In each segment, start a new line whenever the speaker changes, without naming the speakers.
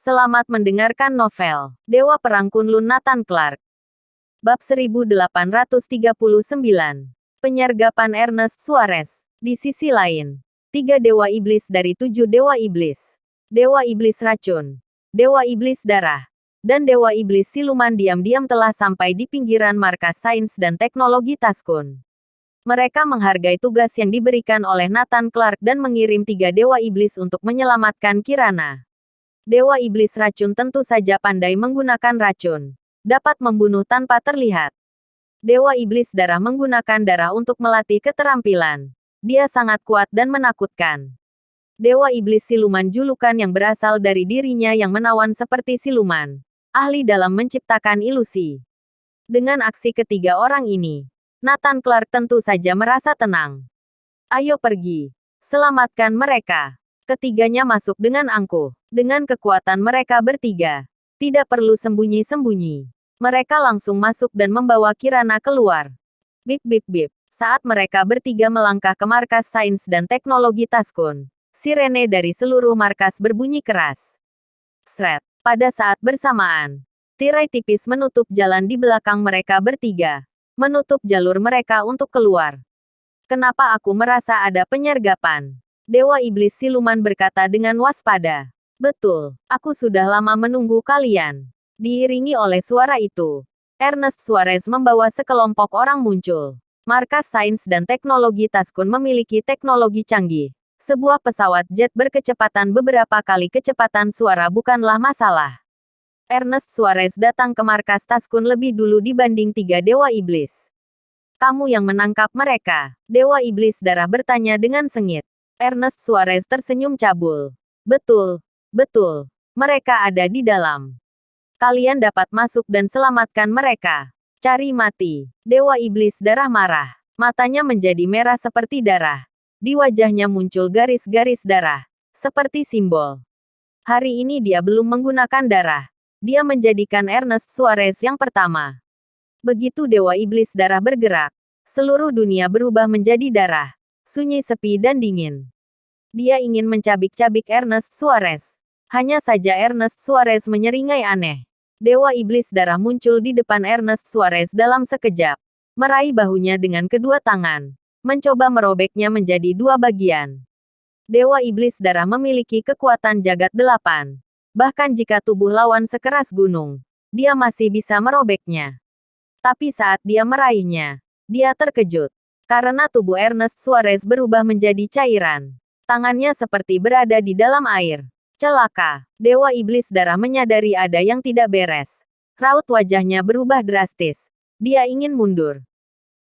Selamat mendengarkan novel Dewa Perang Kunlun Nathan Clark. Bab 1839. Penyergapan Ernest Suarez. Di sisi lain, 3 dewa iblis dari 7 dewa iblis. Dewa iblis racun, dewa iblis darah, dan dewa iblis siluman diam-diam telah sampai di pinggiran markas sains dan teknologi Taskun. Mereka menghargai tugas yang diberikan oleh Nathan Clark dan mengirim 3 dewa iblis untuk menyelamatkan Kirana. Dewa iblis racun tentu saja pandai menggunakan racun. Dapat membunuh tanpa terlihat. Dewa iblis darah menggunakan darah untuk melatih keterampilan. Dia sangat kuat dan menakutkan. Dewa iblis siluman julukan yang berasal dari dirinya yang menawan seperti siluman. Ahli dalam menciptakan ilusi. Dengan aksi ketiga orang ini, Nathan Clark tentu saja merasa tenang. Ayo pergi. Selamatkan mereka. Ketiganya masuk dengan angkuh. Dengan kekuatan mereka bertiga. Tidak perlu sembunyi-sembunyi. Mereka langsung masuk dan membawa Kirana keluar. Bip bip bip. Saat mereka bertiga melangkah ke markas sains dan teknologi Taskun, sirene dari seluruh markas berbunyi keras. Sret. Pada saat bersamaan, tirai tipis menutup jalan di belakang mereka bertiga. Menutup jalur mereka untuk keluar. Kenapa aku merasa ada penyergapan? Dewa iblis siluman berkata dengan waspada. Betul, aku sudah lama menunggu kalian. Diiringi oleh suara itu, Ernest Suarez membawa sekelompok orang muncul. Markas sains dan teknologi Taskun memiliki teknologi canggih. Sebuah pesawat jet berkecepatan beberapa kali kecepatan suara bukanlah masalah. Ernest Suarez datang ke markas Taskun lebih dulu dibanding 3 dewa iblis. Kamu yang menangkap mereka? Dewa iblis darah bertanya dengan sengit. Ernest Suarez tersenyum cabul. Betul. Betul, mereka ada di dalam. Kalian dapat masuk dan selamatkan mereka. Cari mati. Dewa iblis darah marah. Matanya menjadi merah seperti darah. Di wajahnya muncul garis-garis darah. Seperti simbol. Hari ini dia belum menggunakan darah. Dia menjadikan Ernest Suarez yang pertama. Begitu dewa iblis darah bergerak, seluruh dunia berubah menjadi darah. Sunyi, sepi, dan dingin. Dia ingin mencabik-cabik Ernest Suarez. Hanya saja Ernest Suarez menyeringai aneh. Dewa iblis darah muncul di depan Ernest Suarez dalam sekejap. Meraih bahunya dengan kedua tangan. Mencoba merobeknya menjadi 2 bagian. Dewa iblis darah memiliki kekuatan jagat 8. Bahkan jika tubuh lawan sekeras gunung, dia masih bisa merobeknya. Tapi saat dia meraihnya, dia terkejut. Karena tubuh Ernest Suarez berubah menjadi cairan. Tangannya seperti berada di dalam air. Celaka. Dewa iblis darah menyadari ada yang tidak beres. Raut wajahnya berubah drastis. Dia ingin mundur.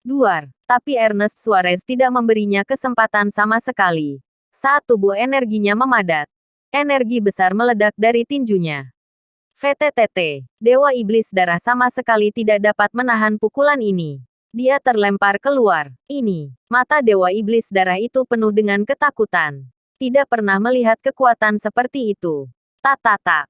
Duar. Tapi Ernest Suarez tidak memberinya kesempatan sama sekali. Saat tubuh energinya memadat, energi besar meledak dari tinjunya. VTTT. Dewa iblis darah sama sekali tidak dapat menahan pukulan ini. Dia terlempar keluar. Ini. Mata dewa iblis darah itu penuh dengan ketakutan. Tidak pernah melihat kekuatan seperti itu. Tak.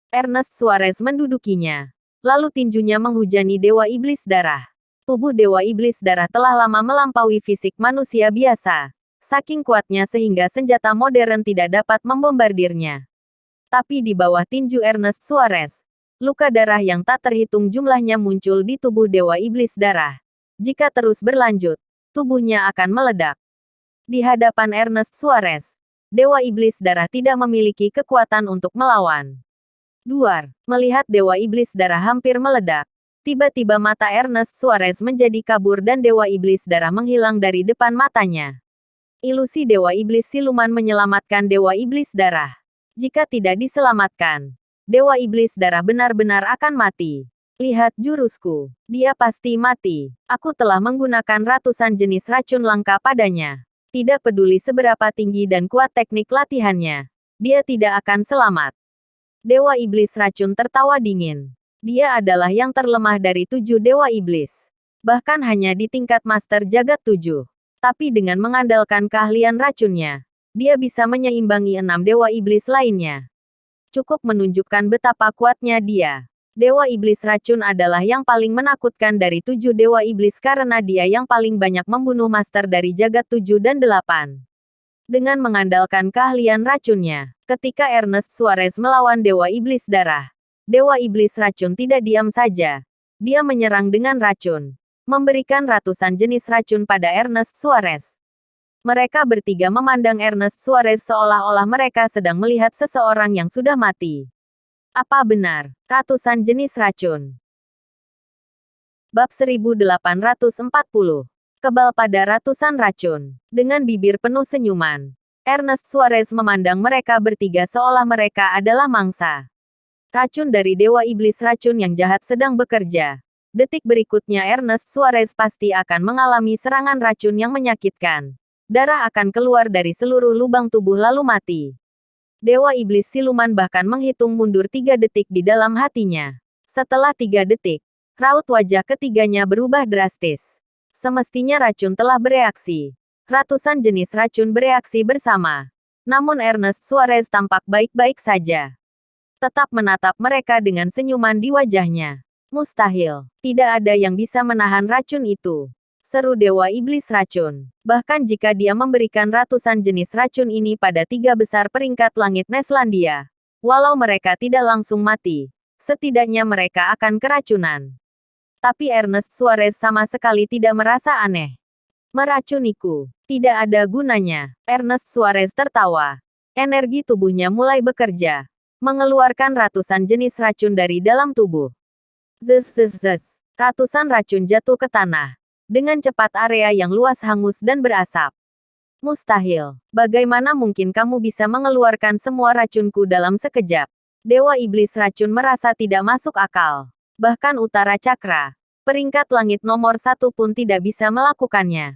Ernest Suarez mendudukinya. Lalu tinjunya menghujani dewa iblis darah. Tubuh dewa iblis darah telah lama melampaui fisik manusia biasa. Saking kuatnya sehingga senjata modern tidak dapat membombardirnya. Tapi di bawah tinju Ernest Suarez, luka darah yang tak terhitung jumlahnya muncul di tubuh dewa iblis darah. Jika terus berlanjut, tubuhnya akan meledak. Di hadapan Ernest Suarez, dewa iblis darah tidak memiliki kekuatan untuk melawan. Duar. Melihat dewa iblis darah hampir meledak, tiba-tiba mata Ernest Suarez menjadi kabur dan dewa iblis darah menghilang dari depan matanya. Ilusi dewa iblis siluman menyelamatkan dewa iblis darah. Jika tidak diselamatkan, dewa iblis darah benar-benar akan mati. Lihat jurusku. Dia pasti mati. Aku telah menggunakan ratusan jenis racun langka padanya. Tidak peduli seberapa tinggi dan kuat teknik latihannya, dia tidak akan selamat. Dewa iblis racun tertawa dingin. Dia adalah yang terlemah dari 7 dewa iblis. Bahkan hanya di tingkat master jagat 7. Tapi dengan mengandalkan keahlian racunnya, dia bisa menyeimbangi 6 dewa iblis lainnya. Cukup menunjukkan betapa kuatnya dia. Dewa iblis racun adalah yang paling menakutkan dari 7 dewa iblis karena dia yang paling banyak membunuh master dari jagat 7 dan 8. Dengan mengandalkan keahlian racunnya, ketika Ernest Suarez melawan Dewa Iblis Darah, Dewa Iblis Racun tidak diam saja. Dia menyerang dengan racun, memberikan ratusan jenis racun pada Ernest Suarez. Mereka bertiga memandang Ernest Suarez seolah-olah mereka sedang melihat seseorang yang sudah mati. Apa benar? Ratusan jenis racun. Bab 1840. Kebal pada ratusan racun. Dengan bibir penuh senyuman, Ernest Suarez memandang mereka bertiga seolah mereka adalah mangsa. Racun dari Dewa Iblis Racun yang jahat sedang bekerja. Detik berikutnya Ernest Suarez pasti akan mengalami serangan racun yang menyakitkan. Darah akan keluar dari seluruh lubang tubuh lalu mati. Dewa Iblis Siluman bahkan menghitung mundur 3 detik di dalam hatinya. Setelah 3 detik, raut wajah ketiganya berubah drastis. Semestinya racun telah bereaksi. Ratusan jenis racun bereaksi bersama. Namun Ernest Suarez tampak baik-baik saja. Tetap menatap mereka dengan senyuman di wajahnya. Mustahil. Tidak ada yang bisa menahan racun itu. Seru Dewa Iblis Racun. Bahkan jika dia memberikan ratusan jenis racun ini pada 3 besar peringkat langit Neslandia. Walau mereka tidak langsung mati, setidaknya mereka akan keracunan. Tapi Ernest Suarez sama sekali tidak merasa aneh. Meracuniku. Tidak ada gunanya. Ernest Suarez tertawa. Energi tubuhnya mulai bekerja. Mengeluarkan ratusan jenis racun dari dalam tubuh. Zzzz. Ratusan racun jatuh ke tanah. Dengan cepat area yang luas hangus dan berasap. Mustahil. Bagaimana mungkin kamu bisa mengeluarkan semua racunku dalam sekejap? Dewa Iblis Racun merasa tidak masuk akal. Bahkan Utara Cakra, peringkat langit nomor 1 pun tidak bisa melakukannya.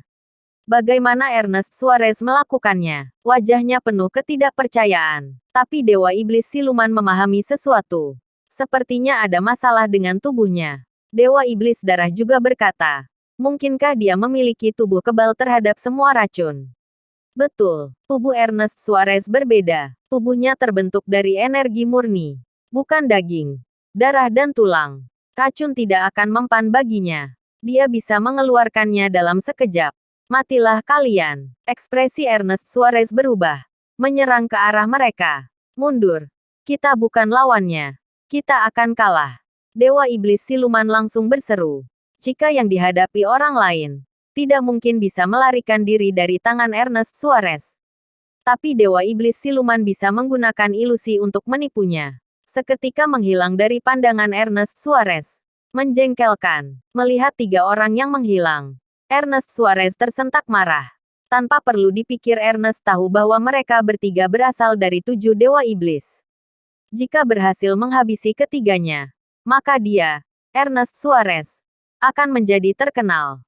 Bagaimana Ernest Suarez melakukannya? Wajahnya penuh ketidakpercayaan. Tapi Dewa Iblis Siluman memahami sesuatu. Sepertinya ada masalah dengan tubuhnya. Dewa Iblis Darah juga berkata, mungkinkah dia memiliki tubuh kebal terhadap semua racun? Betul, tubuh Ernest Suarez berbeda. Tubuhnya terbentuk dari energi murni, bukan daging, darah dan tulang. Racun tidak akan mempan baginya. Dia bisa mengeluarkannya dalam sekejap. Matilah kalian. Ekspresi Ernest Suarez berubah. Menyerang ke arah mereka. Mundur. Kita bukan lawannya. Kita akan kalah. Dewa Iblis Siluman langsung berseru. Jika yang dihadapi orang lain, tidak mungkin bisa melarikan diri dari tangan Ernest Suarez. Tapi Dewa Iblis Siluman bisa menggunakan ilusi untuk menipunya. Seketika menghilang dari pandangan Ernest Suarez. Menjengkelkan. Melihat 3 orang yang menghilang. Ernest Suarez tersentak marah. Tanpa perlu dipikir Ernest tahu bahwa mereka bertiga berasal dari 7 Dewa Iblis. Jika berhasil menghabisi ketiganya, maka dia, Ernest Suarez, akan menjadi terkenal.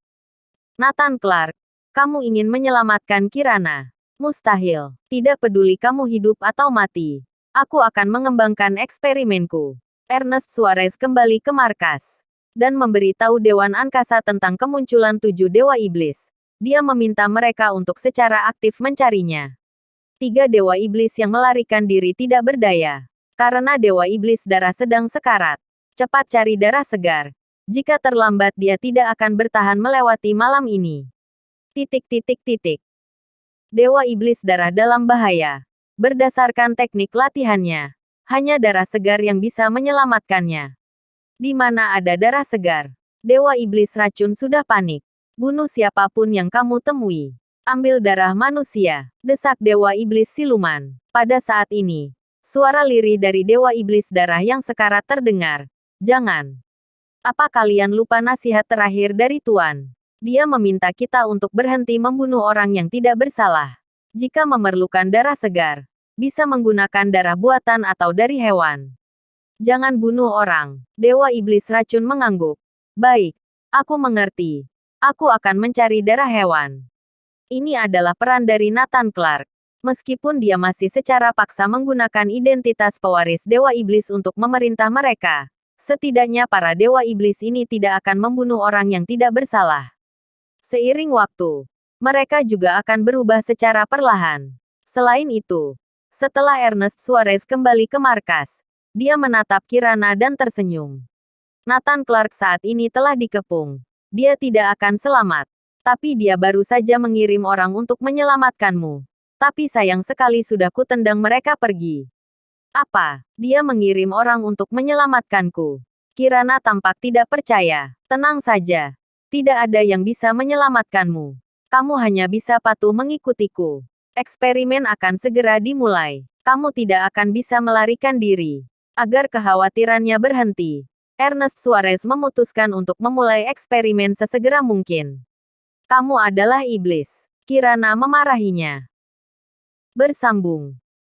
Nathan Clark, kamu ingin menyelamatkan Kirana? Mustahil. Tidak peduli kamu hidup atau mati. Aku akan mengembangkan eksperimenku. Ernest Suarez kembali ke markas. Dan memberitahu Dewan Angkasa tentang kemunculan 7 Dewa Iblis. Dia meminta mereka untuk secara aktif mencarinya. 3 Dewa Iblis yang melarikan diri tidak berdaya. Karena Dewa Iblis Darah sedang sekarat. Cepat cari darah segar. Jika terlambat dia tidak akan bertahan melewati malam ini. Dewa Iblis Darah dalam bahaya. Berdasarkan teknik latihannya, hanya darah segar yang bisa menyelamatkannya. Di mana ada darah segar, Dewa Iblis Racun sudah panik. Bunuh siapapun yang kamu temui. Ambil darah manusia, desak Dewa Iblis Siluman. Pada saat ini, suara lirih dari Dewa Iblis Darah yang sekarat terdengar. Jangan. Apa kalian lupa nasihat terakhir dari Tuan? Dia meminta kita untuk berhenti membunuh orang yang tidak bersalah. Jika memerlukan darah segar, bisa menggunakan darah buatan atau dari hewan. Jangan bunuh orang. Dewa Iblis Racun mengangguk. Baik, aku mengerti. Aku akan mencari darah hewan. Ini adalah peran dari Nathan Clark. Meskipun dia masih secara paksa menggunakan identitas pewaris Dewa Iblis untuk memerintah mereka, setidaknya para Dewa Iblis ini tidak akan membunuh orang yang tidak bersalah. Seiring waktu, mereka juga akan berubah secara perlahan. Selain itu, setelah Ernest Suarez kembali ke markas, dia menatap Kirana dan tersenyum. Nathan Clark saat ini telah dikepung. Dia tidak akan selamat. Tapi dia baru saja mengirim orang untuk menyelamatkanmu. Tapi sayang sekali sudah kutendang mereka pergi. Apa? Dia mengirim orang untuk menyelamatkanku. Kirana tampak tidak percaya. Tenang saja. Tidak ada yang bisa menyelamatkanmu. Kamu hanya bisa patuh mengikutiku. Eksperimen akan segera dimulai. Kamu tidak akan bisa melarikan diri. Agar kekhawatirannya berhenti, Ernest Suarez memutuskan untuk memulai eksperimen sesegera mungkin. Kamu adalah iblis. Kirana memarahinya. Bersambung.